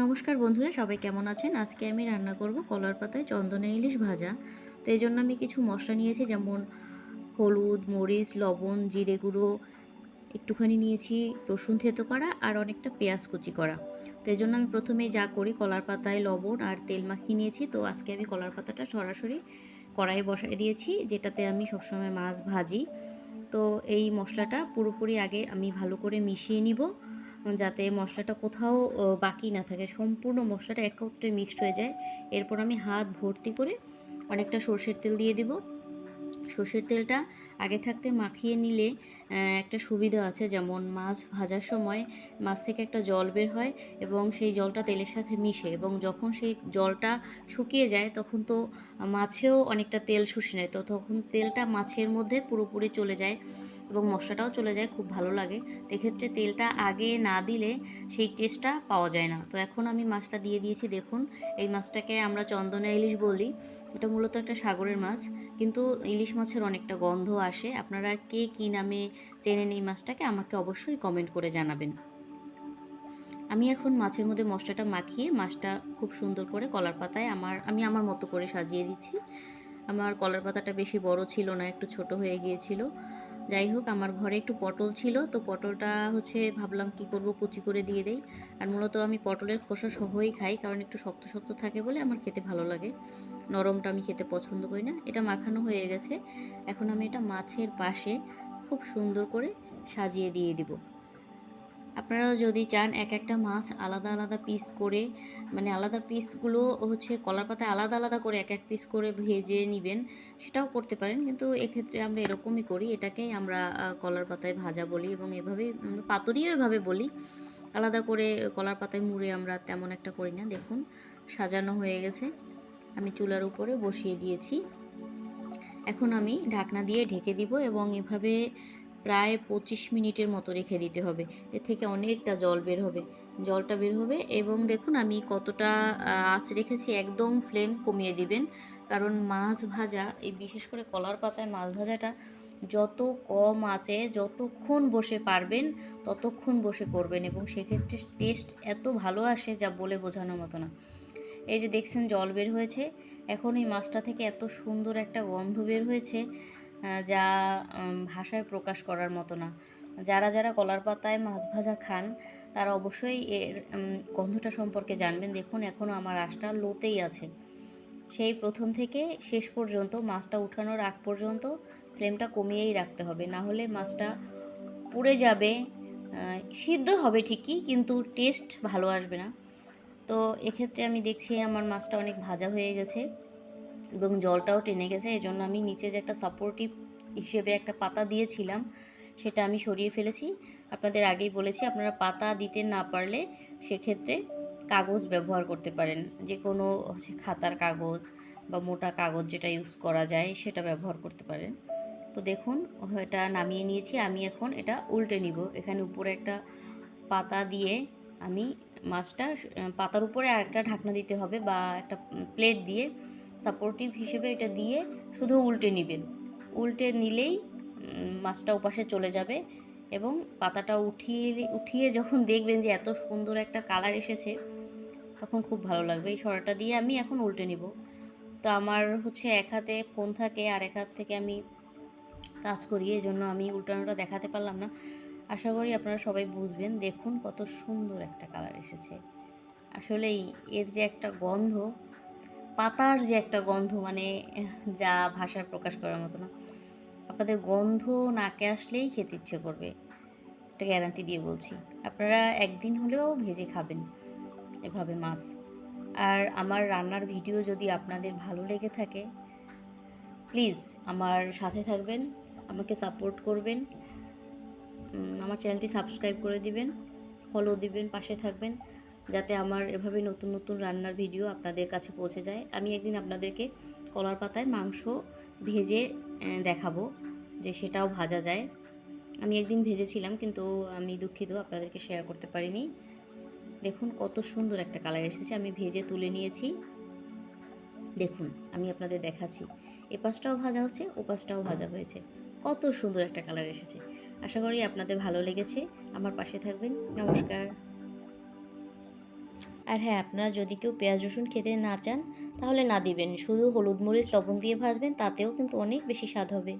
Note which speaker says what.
Speaker 1: নমস্কার বন্ধুরা, সবাই কেমন আছেন? আজকে আমি রান্না করব কলার পাতায় চন্দনা ইলিশ ভাজা। তো এই জন্য আমি কিছু মশলা নিয়েছি, যেমন হলুদ, মরিচ, লবণ, জিরে গুঁড়ো, একটুখানি নিয়েছি রসুন থেতো করা আর অনেকটা পেঁয়াজ কুচি করা। তো এই জন্য আমি প্রথমেই যা করি, কলার পাতায় লবণ আর তেল মাখিয়ে নিয়েছি। তো আজকে আমি কলার পাতাটা সরাসরি কড়াইয়ে বসাই দিয়েছি, যেটাতে আমি সবসময় মাছ ভাজি। তো এই মশলাটা পুরোপুরি আগে আমি ভালো করে মিশিয়ে নিব, যাতে মশলাটা কোথাও বাকি না থাকে, সম্পূর্ণ মশলাটা একত্রে মিক্সড হয়ে যায়। এরপর আমি হাত ভর্তি করে অনেকটা সর্ষের তেল দিয়ে দিব। সর্ষের তেলটা আগে থাকতে মাখিয়ে নিলে একটা সুবিধা আছে, যেমন মাছ ভাজার সময় মাছ থেকে একটা জল বের হয় এবং সেই জলটা তেলের সাথে মিশে, এবং যখন সেই জলটা শুকিয়ে যায় তখন তো মাছেও অনেকটা তেল শুষে নেয়, তো তখন তেলটা মাছের মধ্যে পুরোপুরি চলে যায় এবং মশলাটাও চলে যায়, খুব ভালো লাগে। তো এক্ষেত্রে তেলটা আগে না দিলে সেই টেস্টটা পাওয়া যায় না। তো এখন আমি মাছটা দিয়ে দিয়েছি। দেখুন, এই মাছটাকে আমরা চন্দনা ইলিশ বলি। এটা মূলত একটা সাগরের মাছ, কিন্তু ইলিশ মাছের অনেকটা গন্ধ আসে। আপনারা কে কী নামে চেনেন এই মাছটাকে, আমাকে অবশ্যই কমেন্ট করে জানাবেন। আমি এখন মাছের মধ্যে মশলাটা মাখিয়ে মাছটা খুব সুন্দর করে কলার পাতায় আমি আমার মতো করে সাজিয়ে দিচ্ছি। আমার কলার পাতাটা বেশি বড় ছিল না, একটু ছোট হয়ে গিয়েছিল। যাই হোক, আমার ঘরে একটু পটল ছিল, তো পটলটা ভাবলাম কি করব, কুচি করে দিয়ে দেই। আর মূলত আমি পটলের খোসা সহই খাই, কারণ একটু শক্ত শক্ত থাকে বলে আমার খেতে ভালো লাগে। নরমটা আমি খেতে পছন্দ করি না। এটা মাখানো হয়ে গেছে। এখন আমি এটা মাছের পাশে খুব সুন্দর করে সাজিয়ে দিয়ে দিব। আপনারাও যদি চান এক একটা মাছ আলাদা আলাদা পিস করে, মানে আলাদা পিসগুলো কলার পাতায় আলাদা আলাদা করে এক এক পিস করে ভেজে নেবেন, সেটাও করতে পারেন। কিন্তু এক্ষেত্রে আমরা এরকমই করি, এটাকেই আমরা কলার পাতায় ভাজা বলি, এবং এভাবেই পাতুরিও এভাবে বলি। আলাদা করে কলার পাতায় মুড়ে আমরা তেমন একটা করি না। দেখুন, সাজানো হয়ে গেছে। আমি চুলার উপরে বসিয়ে দিয়েছি। এখন আমি ঢাকনা দিয়ে ঢেকে দিব এবং এভাবে প্রায় 25 মিনিটের মতো রেখে দিতে হবে। এর থেকে অনেকটা জল বের হবে, জলটা বের হবে। এবং দেখুন আমি কতটা আঁচ রেখেছি, একদম ফ্লেম কমিয়ে দিবেন। কারণ মাছ ভাজা, এই বিশেষ করে কলার পাতায় মাছ ভাজাটা যত কম আঁচে যতক্ষণ বসে পারবেন ততক্ষণ বসে করবেন, এবং সেক্ষেত্রে টেস্ট এত ভালো আসে যা বলে বোঝানোর মতো না। এই যে দেখছেন জল বের হয়েছে, এখন এই মাছটা থেকে এত সুন্দর একটা গন্ধ বের হয়েছে, যা ভাষায় প্রকাশ করার মতো না। যারা যারা কলার পাতায় মাছ ভাজা খান তারা অবশ্যই এর গন্ধটা সম্পর্কে জানবেন। দেখুন, এখনও আমার আঁচটা লোতেই আছে। সেই প্রথম থেকে শেষ পর্যন্ত, মাছটা উঠানোর আগ পর্যন্ত ফ্লেমটা কমিয়েই রাখতে হবে, না হলে মাছটা পুড়ে যাবে। সিদ্ধ হবে ঠিকই, কিন্তু টেস্ট ভালো আসবে না। তো এক্ষেত্রে আমি দেখছি আমার মাছটা অনেক ভাজা হয়ে গেছে এবং জলটাও টেনে গেছে। এজন্য আমি নিচে যে একটা সাপোর্টিভ হিসেবে একটা পাতা দিয়েছিলাম, সেটা আমি সরিয়ে ফেলেছি। আপনাদের আগেই বলেছি, আপনারা পাতা দিতে না পারলে সেক্ষেত্রে কাগজ ব্যবহার করতে পারেন। যে কোনো খাতার কাগজ বা মোটা কাগজ যেটা ইউজ করা যায় সেটা ব্যবহার করতে পারেন। তো দেখুন, এটা নামিয়ে নিয়েছি। আমি এখন এটা উল্টে নিব। এখানে উপরে একটা পাতা দিয়ে আমি মাছটা পাতার উপরে আরেকটা ঢাকনা দিতে হবে, বা একটা প্লেট দিয়ে সাপোর্টিভ হিসেবে এটা দিয়ে শুধু উল্টে নেবেন। উল্টে নিলেই মাছটা ওপাশে চলে যাবে, এবং পাতাটা উঠিয়ে উঠিয়ে যখন দেখবেন যে এত সুন্দর একটা কালার এসেছে, তখন খুব ভালো লাগবে। এই সরাটা দিয়ে আমি এখন উল্টে নিব। তো আমার এক হাতে ফোন থাকে আর এক হাত থেকে আমি কাজ করি, এই জন্য আমি উল্টানোটা দেখাতে পারলাম না। আশা করি আপনারা সবাই বুঝবেন। দেখুন কত সুন্দর একটা কালার এসেছে। আসলেই এর যে একটা গন্ধ, পাতার যে একটা গন্ধ, মানে যা ভাষায় প্রকাশ করার মতো না। আপনাদের গন্ধ নাকে আসলেই খেতে ইচ্ছে করবে, এটা গ্যারান্টি দিয়ে বলছি। আপনারা একদিন হলেও ভেজে খাবেন এভাবে মাছ। আর আমার রান্নার ভিডিও যদি আপনাদের ভালো লেগে থাকে, প্লিজ আমার সাথে থাকবেন, আমাকে সাপোর্ট করবেন। আমার চ্যানেলটি সাবস্ক্রাইব করে দিবেন, ফলো দিবেন, পাশে থাকবেন, যাতে আমার এভাবে নতুন নতুন রান্নার ভিডিও আপনাদের কাছে পৌঁছে যায়। আমি একদিন আপনাদেরকে কলার পাতায় মাংস ভেজে দেখাবো, যে সেটাও ভাজা যায়। আমি একদিন ভেজেছিলাম, কিন্তু আমি দুঃখিত আপনাদেরকে শেয়ার করতে পারিনি। দেখুন কত সুন্দর একটা কালার এসেছে। আমি ভেজে তুলে নিয়েছি। দেখুন, আমি আপনাদের দেখাচ্ছি, এ পাশটাও ভাজা হচ্ছে, ও পাশটাও ভাজা হয়েছে। কত সুন্দর একটা কালার এসেছে। আশা করি আপনাদের ভালো লেগেছে। আমার পাশে থাকবেন। নমস্কার। আর হ্যাঁ, আপনারা যদি কেউ পেঁয়াজ রসুন খেতে না চান তাহলে না দিবেন, শুধু হলুদ মরিচ লবণ দিয়ে ভাজবেন, তাতেও কিন্তু অনেক বেশি স্বাদ হবে।